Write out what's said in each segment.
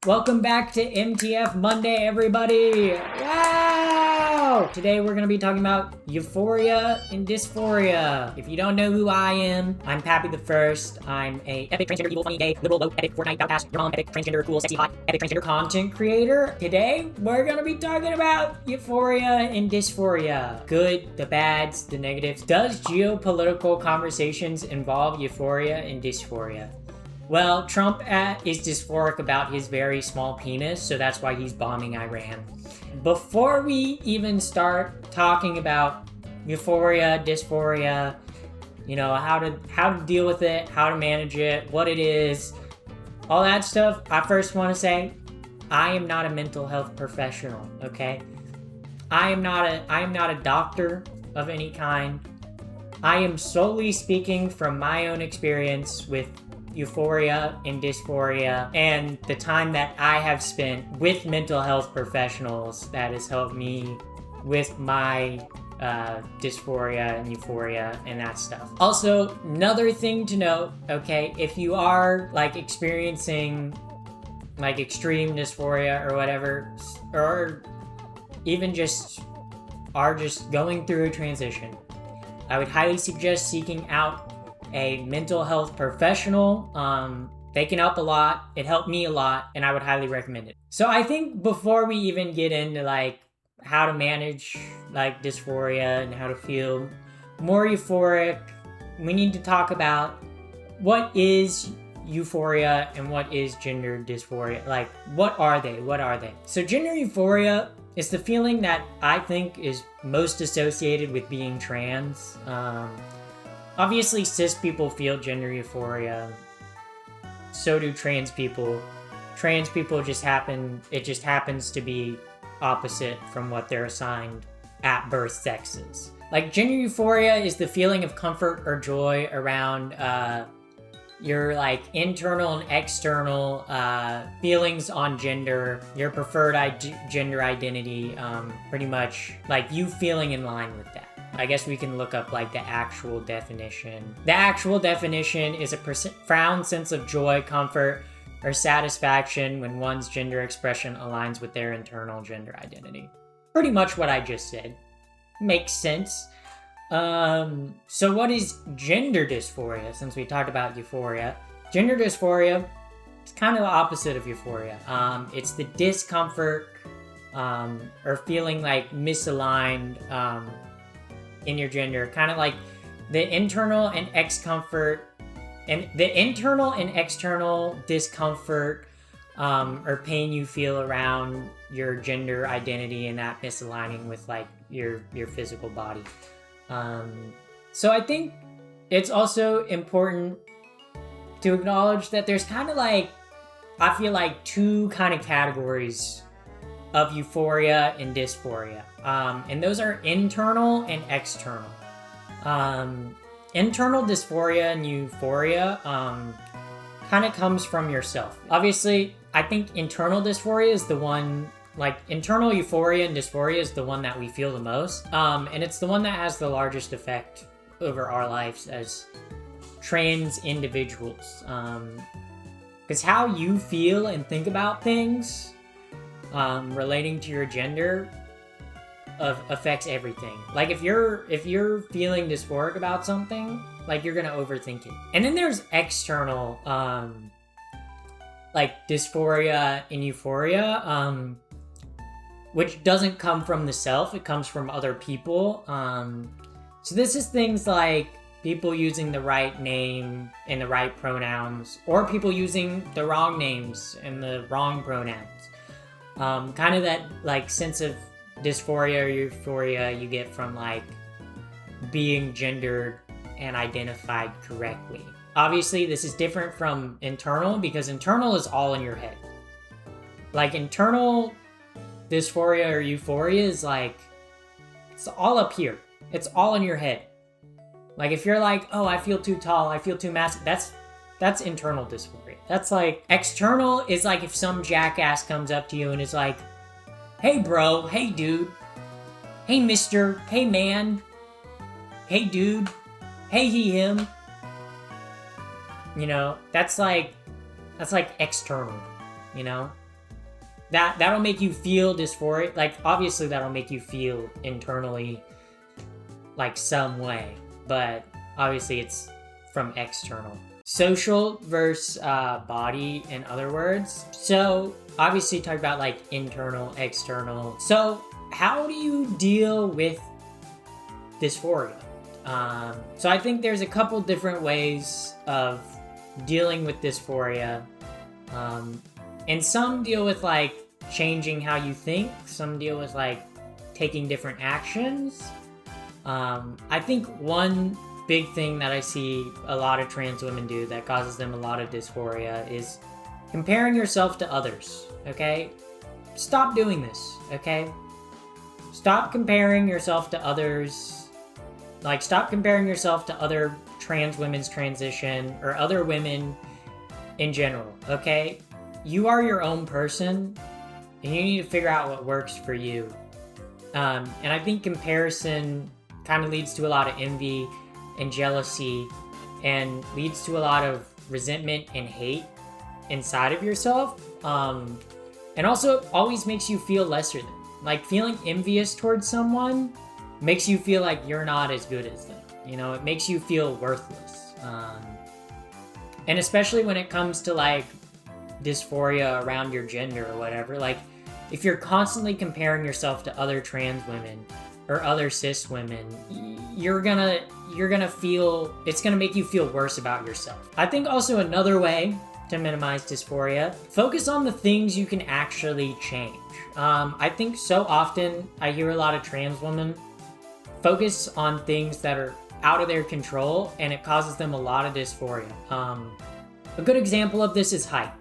Welcome back to MTF Monday, everybody! Wow! Today we're going to be talking about euphoria and dysphoria. If you don't know who I am, I'm Pappy the First. I'm a epic transgender, evil, funny, gay, liberal, woke, epic, Fortnite, outcast, your mom, epic, transgender, cool, sexy, hot, epic, transgender content creator. Today we're going to be talking about euphoria and dysphoria. Good, the bads, the negatives. Does geopolitical conversations involve euphoria and dysphoria? Well, Trump is dysphoric about his very small penis, so that's why he's bombing Iran. Before we even start talking about euphoria, dysphoria, how to deal with it, how to manage it, what it is, all that stuff, I first want to say, I am not a mental health professional, okay? I am not a doctor of any kind. I am solely speaking from my own experience with euphoria and dysphoria and the time that I have spent with mental health professionals that has helped me with my dysphoria and euphoria and that stuff. Also, another thing to note, okay, if you are experiencing extreme dysphoria or whatever, or even just going through a transition, I would highly suggest seeking out a mental health professional. They can help a lot. It helped me a lot, and I would highly recommend it. So I think before we even get into how to manage dysphoria and how to feel more euphoric, we need to talk about what is euphoria and what is gender dysphoria. What are they? So gender euphoria is the feeling that I think is most associated with being trans. Obviously, cis people feel gender euphoria. So do trans people. Trans people just happens to be opposite from what they're assigned at birth sexes. Gender euphoria is the feeling of comfort or joy around your internal and external feelings on gender, your preferred gender identity, pretty much you feeling in line with that. I guess we can look up the actual definition. The actual definition is a profound sense of joy, comfort, or satisfaction when one's gender expression aligns with their internal gender identity. Pretty much what I just said. Makes sense. So what is gender dysphoria, since we talked about euphoria? Gender dysphoria is kind of the opposite of euphoria. It's the discomfort or feeling misaligned in your gender, kind of the internal and external discomfort or pain you feel around your gender identity and that misaligning with your physical body. So I think it's also important to acknowledge that there's kind of I feel two kind of categories of euphoria and dysphoria. And those are internal and external. Internal dysphoria and euphoria kind of comes from yourself. Obviously, I think internal dysphoria is the one, internal euphoria and dysphoria is the one that we feel the most. And it's the one that has the largest effect over our lives as trans individuals. Because how you feel and think about things relating to your gender affects everything. If you're feeling dysphoric about something, you're gonna overthink it. And then there's external dysphoria and euphoria, which doesn't come from the self, it comes from other people. So this is things like people using the right name and the right pronouns, or people using the wrong names and the wrong pronouns. Kind of that sense of dysphoria or euphoria you get from being gendered and identified correctly. Obviously, this is different from internal because internal is all in your head. Internal dysphoria or euphoria is it's all up here. It's all in your head. If you're oh, I feel too tall, I feel too massive, that's internal dysphoria. That's external is if some jackass comes up to you and is hey bro, hey dude, hey mister, hey man, hey dude, hey he, him. That's external, that'll make you feel dysphoric. Like, obviously that'll make you feel internally like some way, but obviously it's from external. Social versus body, in other words. So obviously talk about like internal, external. So how do you deal with dysphoria? So I think there's a couple different ways of dealing with dysphoria. And some deal with like changing how you think. Some deal with like taking different actions. I think one big thing that I see a lot of trans women do that causes them a lot of dysphoria is comparing yourself to others, okay? Stop doing this, okay? Stop comparing yourself to others. Like, stop comparing yourself to other trans women's transition or other women in general, okay? You are your own person, and you need to figure out what works for you. And I think comparison kind of leads to a lot of envy and jealousy, and leads to a lot of resentment and hate inside of yourself. And also always makes you feel lesser than. Like, feeling envious towards someone makes you feel like you're not as good as them. You know, it makes you feel worthless. And especially when it comes to like dysphoria around your gender or whatever, like if you're constantly comparing yourself to other trans women or other cis women, you're gonna feel, it's gonna make you feel worse about yourself. I think also another way to minimize dysphoria, focus on the things you can actually change. I think so often I hear a lot of trans women focus on things that are out of their control, and it causes them a lot of dysphoria. A good example of this is height.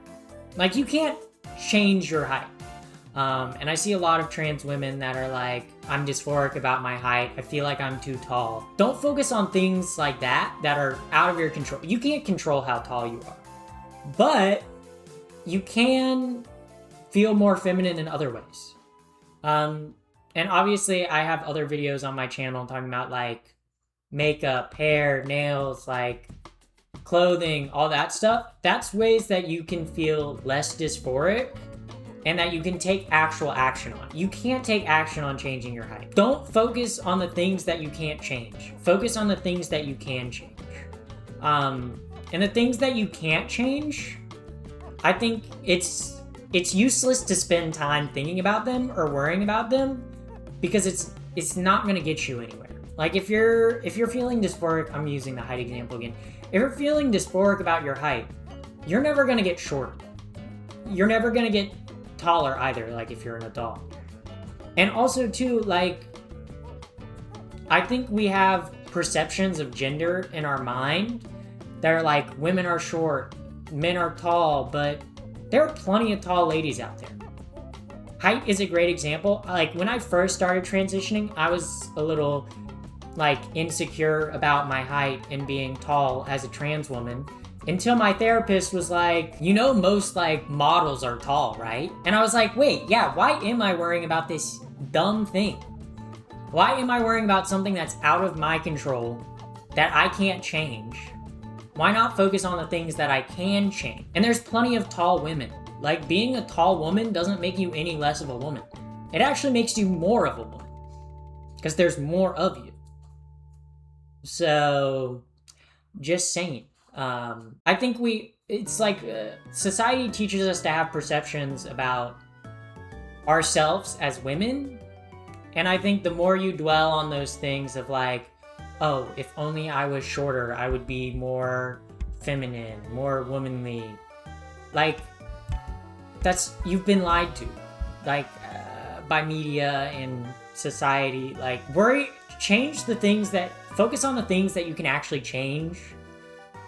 Like, you can't change your height. And I see a lot of trans women that are like, I'm dysphoric about my height. I feel like I'm too tall. Don't focus on things like that are out of your control. You can't control how tall you are. But you can feel more feminine in other ways. And obviously I have other videos on my channel talking about like makeup, hair, nails, like clothing, all that stuff. That's ways that you can feel less dysphoric and that you can take actual action on. You can't take action on changing your height. Don't focus on the things that you can't change. Focus on the things that you can change. And the things that you can't change, I think it's useless to spend time thinking about them or worrying about them, because it's not gonna get you anywhere. Like, if you're feeling dysphoric, I'm using the height example again. If you're feeling dysphoric about your height, you're never gonna get shorter. You're never gonna get taller either, like if you're an adult. And also too, like, I think we have perceptions of gender in our mind that are like, women are short, men are tall, but there are plenty of tall ladies out there. Height is a great example. Like, when I first started transitioning, I was a little like insecure about my height and being tall as a trans woman, until my therapist was like, you know, most like models are tall, right? And I was like, wait, yeah, why am I worrying about this dumb thing? Why am I worrying about something that's out of my control that I can't change? Why not focus on the things that I can change? And there's plenty of tall women. Like, being a tall woman doesn't make you any less of a woman. It actually makes you more of a woman, because there's more of you. So, just saying. I think it's like society teaches us to have perceptions about ourselves as women. And I think the more you dwell on those things of like, oh, if only I was shorter, I would be more feminine, more womanly. Like, you've been lied to, like, by media and society. Like, focus on the things that you can actually change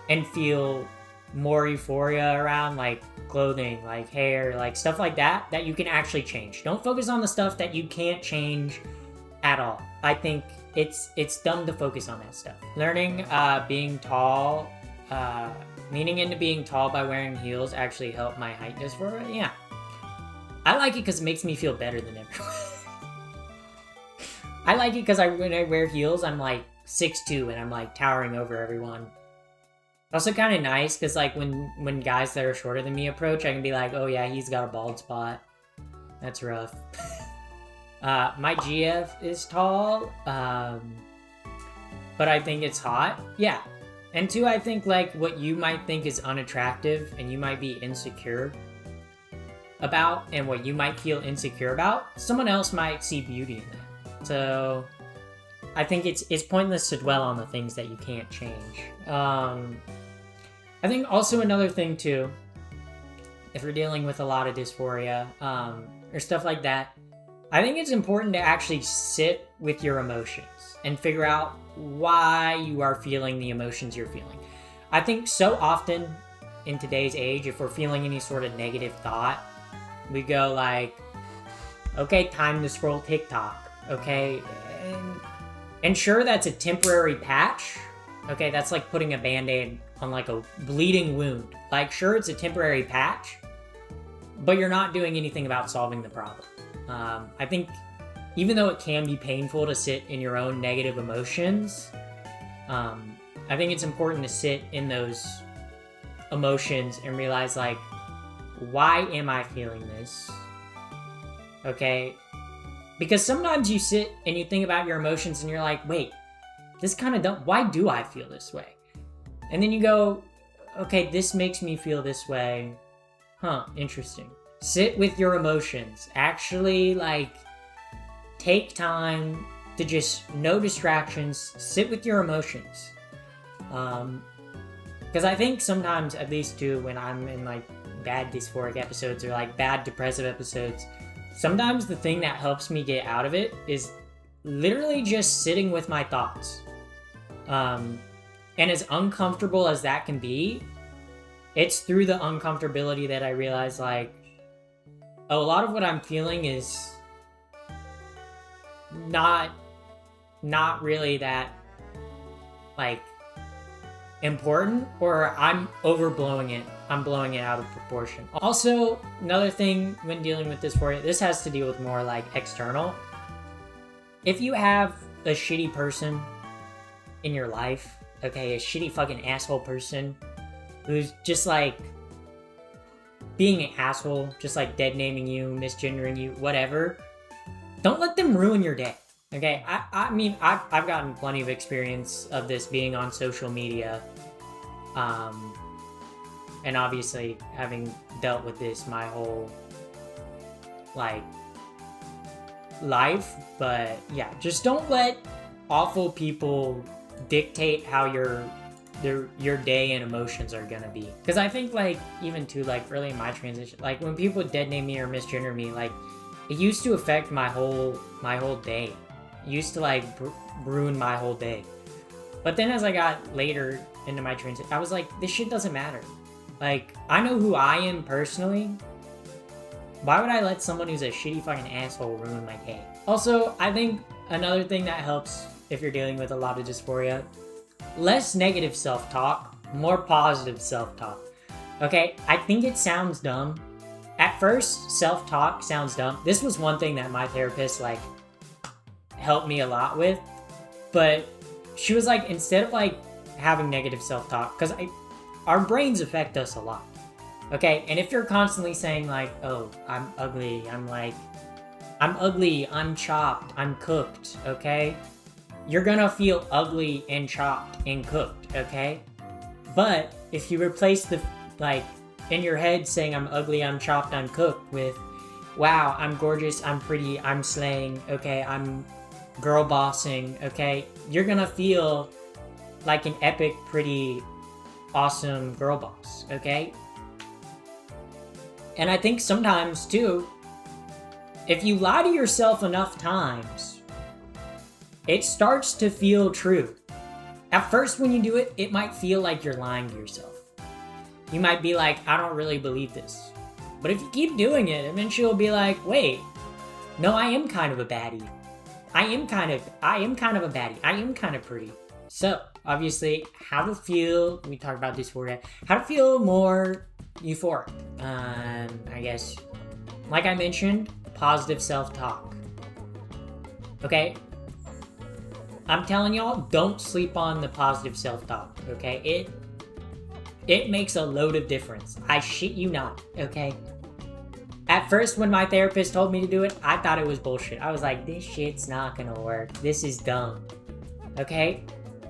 and feel more euphoria around, like clothing, like hair, like stuff like that you can actually change. Don't focus on the stuff that you can't change at all. I think it's dumb to focus on that stuff. Learning being tall, leaning into being tall by wearing heels actually helped my height dysphoria. Yeah, I like it because it makes me feel better than everyone. I like it because when I wear heels, I'm like 6'2", and I'm like towering over everyone. Also kind of nice because like when guys that are shorter than me approach, I can be like, oh yeah, he's got a bald spot. That's rough. My GF is tall, but I think it's hot. Yeah. And two, I think like what you might think is unattractive and you might be insecure about, and what you might feel insecure about, someone else might see beauty in that. So I think it's pointless to dwell on the things that you can't change. I think also another thing too, if you're dealing with a lot of dysphoria or stuff like that, I think it's important to actually sit with your emotions and figure out why you are feeling the emotions you're feeling. I think so often in today's age, if we're feeling any sort of negative thought, we go like, okay, time to scroll TikTok, okay? And sure, that's a temporary patch, okay? That's like putting a Band-Aid on like a bleeding wound. Like, sure, it's a temporary patch, but you're not doing anything about solving the problem. I think even though it can be painful to sit in your own negative emotions, I think it's important to sit in those emotions and realize, like, why am I feeling this? Okay? Because sometimes you sit and you think about your emotions and you're like, wait, this kind of dumb. Why do I feel this way? And then you go, okay, this makes me feel this way. Huh, interesting. Sit with your emotions. Actually, like, take time to just, no distractions, sit with your emotions. Because I think sometimes, at least too, when I'm in like bad dysphoric episodes or like bad depressive episodes, sometimes the thing that helps me get out of it is literally just sitting with my thoughts. And as uncomfortable as that can be, it's through the uncomfortability that I realize, like, a lot of what I'm feeling is not really that, like, important, or I'm overblowing it. I'm blowing it out of proportion. Also, another thing when dealing with dysphoria, this has to deal with more like external. If you have a shitty person in your life, okay, a shitty fucking asshole person who's just like being an asshole, just like dead naming you, misgendering you, whatever, don't let them ruin your day. Okay, I mean, I've gotten plenty of experience of this being on social media, and obviously having dealt with this my whole, like, life. But yeah, just don't let awful people dictate how your day and emotions are gonna be. Because I think, like, even too, like, early in my transition, like, when people dead name me or misgender me, like, it used to affect my whole day. It used to, like, ruin my whole day. But then as I got later into my transition, I was like, this shit doesn't matter. Like, I know who I am personally. Why would I let someone who's a shitty fucking asshole ruin my day? Also, I think another thing that helps if you're dealing with a lot of dysphoria, less negative self-talk, more positive self-talk. Okay, I think it sounds dumb. At first, self-talk sounds dumb. This was one thing that my therapist, like, helped me a lot with. But she was like, instead of, like, having negative self-talk, because our brains affect us a lot. Okay, and if you're constantly saying, like, oh, I'm ugly, I'm chopped, I'm cooked, okay? You're gonna feel ugly and chopped and cooked, okay? But if you replace the, like, in your head saying I'm ugly, I'm chopped, I'm cooked with, wow, I'm gorgeous, I'm pretty, I'm slaying, okay, I'm girl bossing, okay? You're gonna feel like an epic, pretty, awesome girl boss, okay? And I think sometimes, too, if you lie to yourself enough times, it starts to feel true. At first, when you do it, it might feel like you're lying to yourself. You might be like, I don't really believe this. But if you keep doing it, eventually you'll be like, wait, no, I am kind of a baddie. I am kind of a baddie. I am kind of pretty. So, obviously, how to feel, we talked about dysphoria, how to feel more euphoric. I guess, like I mentioned, positive self-talk. Okay? I'm telling y'all, don't sleep on the positive self-talk, okay? It makes a load of difference. I shit you not, okay? At first, when my therapist told me to do it, I thought it was bullshit. I was like, this shit's not gonna work. This is dumb. Okay?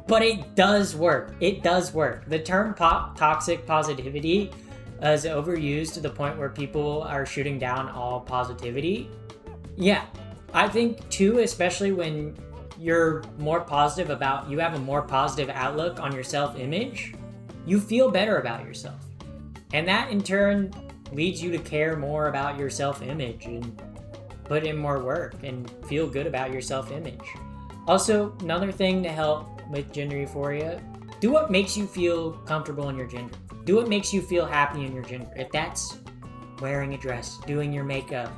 But it does work. It does work. The term toxic positivity is overused to the point where people are shooting down all positivity. Yeah, I think too, especially when you're more positive you have a more positive outlook on your self-image, you feel better about yourself. And that in turn leads you to care more about your self-image and put in more work and feel good about your self-image. Also, another thing to help with gender euphoria, do what makes you feel comfortable in your gender. Do what makes you feel happy in your gender. If that's wearing a dress, doing your makeup,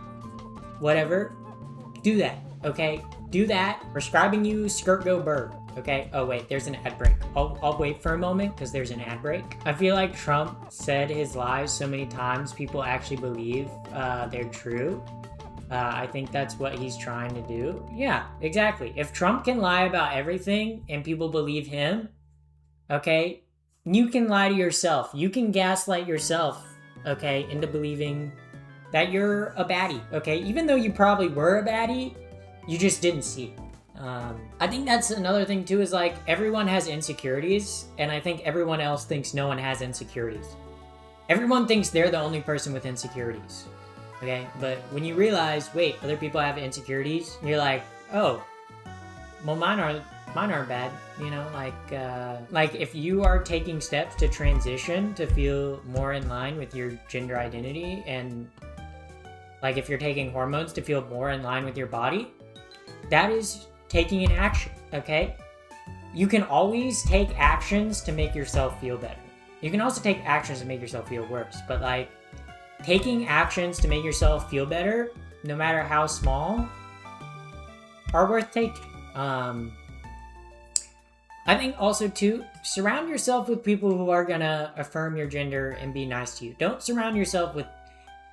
whatever, do that, okay? Do that. Prescribing you skirt go bird, okay? Oh wait, there's an ad break. I'll wait for a moment because there's an ad break. I feel like Trump said his lies so many times people actually believe they're true. I think that's what he's trying to do. Yeah, exactly. If Trump can lie about everything and people believe him, okay, you can lie to yourself. You can gaslight yourself, okay, into believing that you're a baddie, okay? Even though you probably were a baddie, you just didn't see it. I think that's another thing too, is like everyone has insecurities, and I think everyone else thinks no one has insecurities. Everyone thinks they're the only person with insecurities. Okay, but when you realize, wait, other people have insecurities, you're like, oh, well, mine aren't bad, you know, like if you are taking steps to transition to feel more in line with your gender identity, and like if you're taking hormones to feel more in line with your body, that is taking an action, okay? You can always take actions to make yourself feel better. You can also take actions to make yourself feel worse, but like, taking actions to make yourself feel better, no matter how small, are worth taking. I think also too, surround yourself with people who are gonna affirm your gender and be nice to you. Don't surround yourself with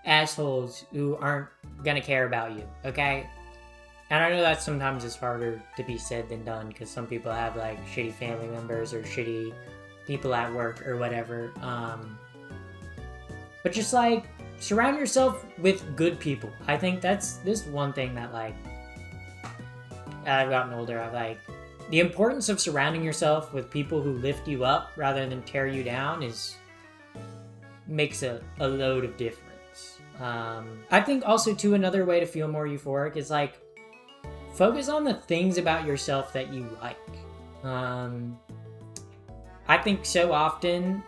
assholes who aren't gonna care about you, okay? And I know that sometimes it's harder to be said than done, because some people have like shitty family members or shitty people at work or whatever. But just like, surround yourself with good people. I think this one thing that like, as I've gotten older, I've like, the importance of surrounding yourself with people who lift you up rather than tear you down makes a load of difference. I think also too, another way to feel more euphoric is like, focus on the things about yourself that you like. I think so often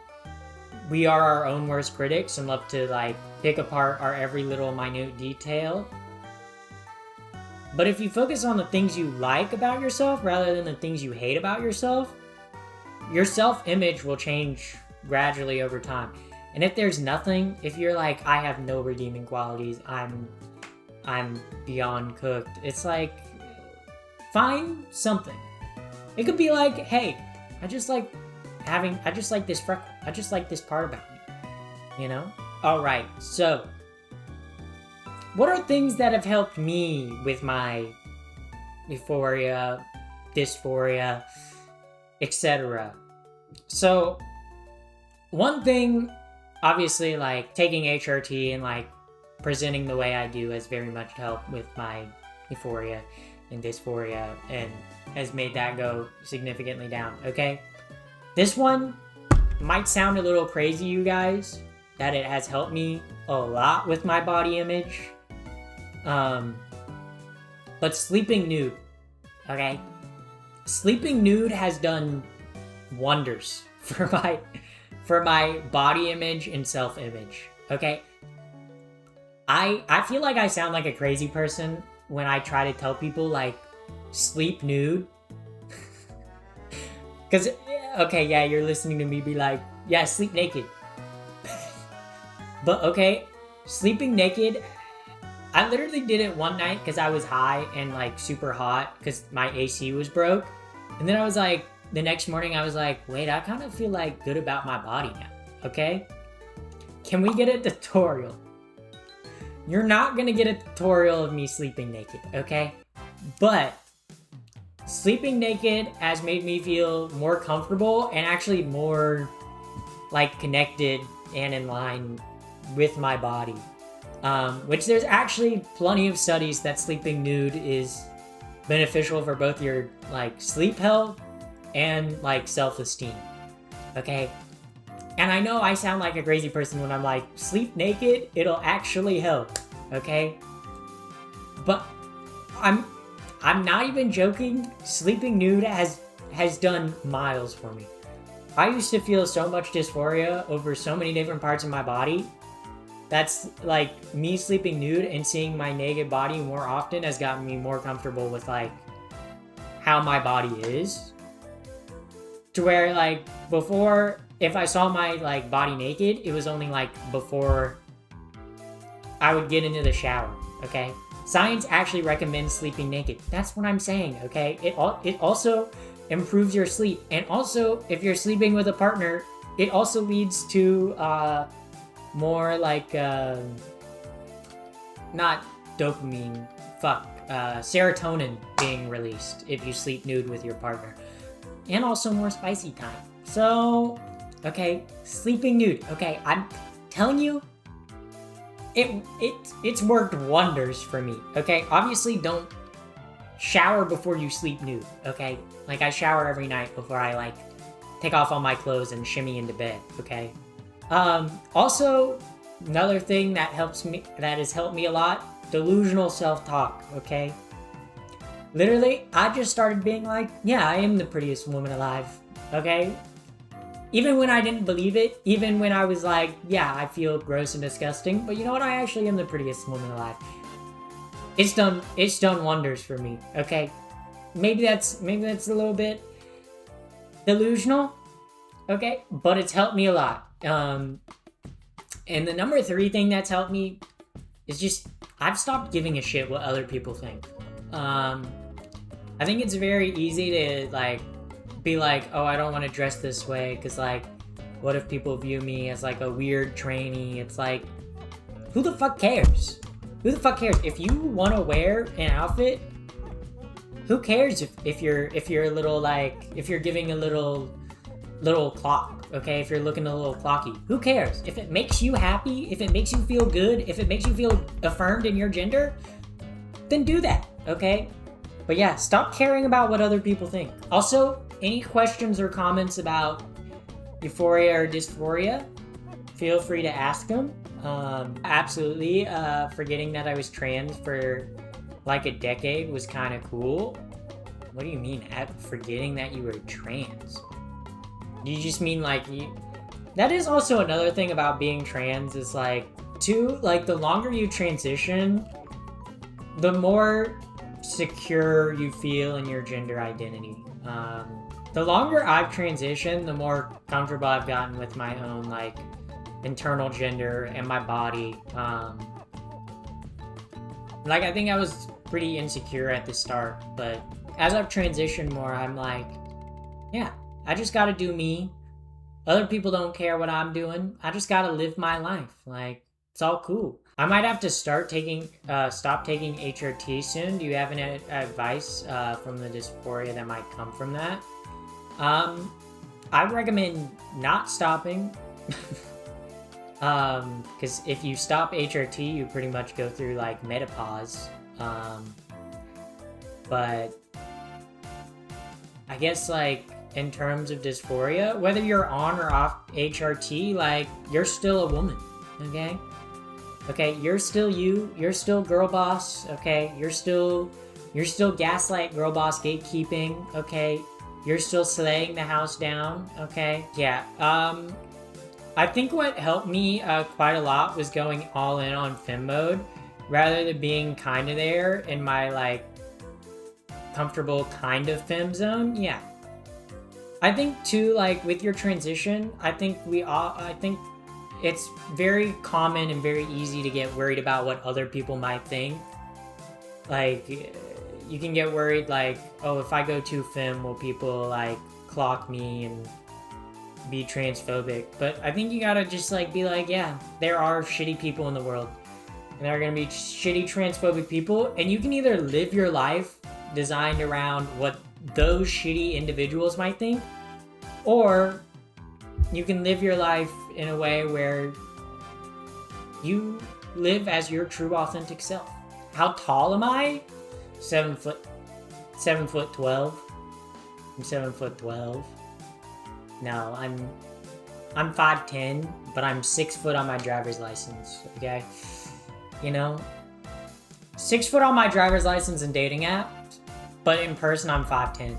we are our own worst critics and love to like pick apart our every little minute detail. But if you focus on the things you like about yourself rather than the things you hate about yourself, your self-image will change gradually over time. And if there's nothing, if you're like, I have no redeeming qualities, I'm beyond cooked, it's like, find something. It could be like, hey, I just like this freckle. I just like this part about me, you know? All right, so what are things that have helped me with my euphoria, dysphoria, etc.? So one thing, obviously, like taking HRT and like presenting the way I do has very much helped with my euphoria and dysphoria and has made that go significantly down, okay? This one might sound a little crazy, you guys, that it has helped me a lot with my body image. But sleeping nude, okay? Sleeping nude has done wonders for my body image and self-image, okay? I feel like I sound like a crazy person when I try to tell people, like, sleep nude. Because, okay, yeah, you're listening to me be like, yeah, sleep naked. But, okay, sleeping naked, I literally did it one night because I was high and, like, super hot because my AC was broke. And then I was like, the next morning I was like, wait, I kind of feel, like, good about my body now, okay? Can we get a tutorial? You're not gonna get a tutorial of me sleeping naked, okay? But sleeping naked has made me feel more comfortable and actually more, like, connected and in line with my body. Which there's actually plenty of studies that sleeping nude is beneficial for both your like sleep health and like self-esteem. Okay? And I know I sound like a crazy person when I'm like, sleep naked, it'll actually help. Okay? But I'm not even joking. Sleeping nude has done miles for me. I used to feel so much dysphoria over so many different parts of my body. That's like me sleeping nude and seeing my naked body more often has gotten me more comfortable with like how my body is. To where like before, if I saw my like body naked, it was only like before I would get into the shower, okay? Science actually recommends sleeping naked. That's what I'm saying, okay? It also improves your sleep. And also, if you're sleeping with a partner, it also leads to more like, not dopamine, serotonin being released if you sleep nude with your partner. And also more spicy time. So, okay, sleeping nude. Okay, I'm telling you, it's worked wonders for me. Okay, obviously don't shower before you sleep nude. Okay, like I shower every night before I like take off all my clothes and shimmy into bed. Okay. Also, another thing that has helped me a lot, delusional self-talk. Okay. Literally, I just started being like, yeah, I am the prettiest woman alive. Okay. Even when I didn't believe it, even when I was like, yeah, I feel gross and disgusting, but you know what? I actually am the prettiest woman alive. It's done wonders for me. Okay, maybe that's a little bit delusional. Okay, but it's helped me a lot. And the number 3 thing that's helped me is just I've stopped giving a shit what other people think. I think it's very easy to like be like, oh, I don't want to dress this way because like what if people view me as like a weird trainee? It's like, who the fuck cares? Who the fuck cares? If you want to wear an outfit, who cares if you're a little like, if you're giving a little clock, okay? If you're looking a little clocky, who cares? If it makes you happy, if it makes you feel good, if it makes you feel affirmed in your gender, then do that, okay? But yeah, stop caring about what other people think. Also, any questions or comments about euphoria or dysphoria, feel free to ask them. Absolutely, forgetting that I was trans for like a decade was kind of cool. What do you mean, forgetting that you were trans? Do you just mean like you... That is also another thing about being trans is like, the longer you transition, the more secure you feel in your gender identity. The longer I've transitioned, the more comfortable I've gotten with my own like internal gender and my body. Like I think I was pretty insecure at the start, but as I've transitioned more, I'm like, yeah, I just gotta do me. Other people don't care what I'm doing. I just gotta live my life. Like, it's all cool. I might have to stop taking HRT soon. Do you have any advice from the dysphoria that might come from that? I recommend not stopping. Because if you stop HRT, you pretty much go through like menopause. But I guess like in terms of dysphoria, whether you're on or off HRT, like you're still a woman, okay? Okay, you're still you. You're still girl boss. Okay, you're still gaslight girl boss gatekeeping. Okay, you're still slaying the house down. Okay, yeah. I think what helped me quite a lot was going all in on fem mode, rather than being kind of there in my like comfortable kind of fem zone. Yeah. I think too, like with your transition, I think it's very common and very easy to get worried about what other people might think. Like, you can get worried like, oh, if I go too femme, will people like clock me and be transphobic? But I think you gotta just like be like, yeah, there are shitty people in the world. And there are gonna be shitty transphobic people. And you can either live your life designed around what those shitty individuals might think, or you can live your life in a way where you live as your true authentic self. How tall am I? 7 foot 12. I'm 7'12". No, I'm 5'10", but I'm 6 foot on my driver's license, okay? You know? 6 foot on my driver's license and dating app, but in person I'm 5'10".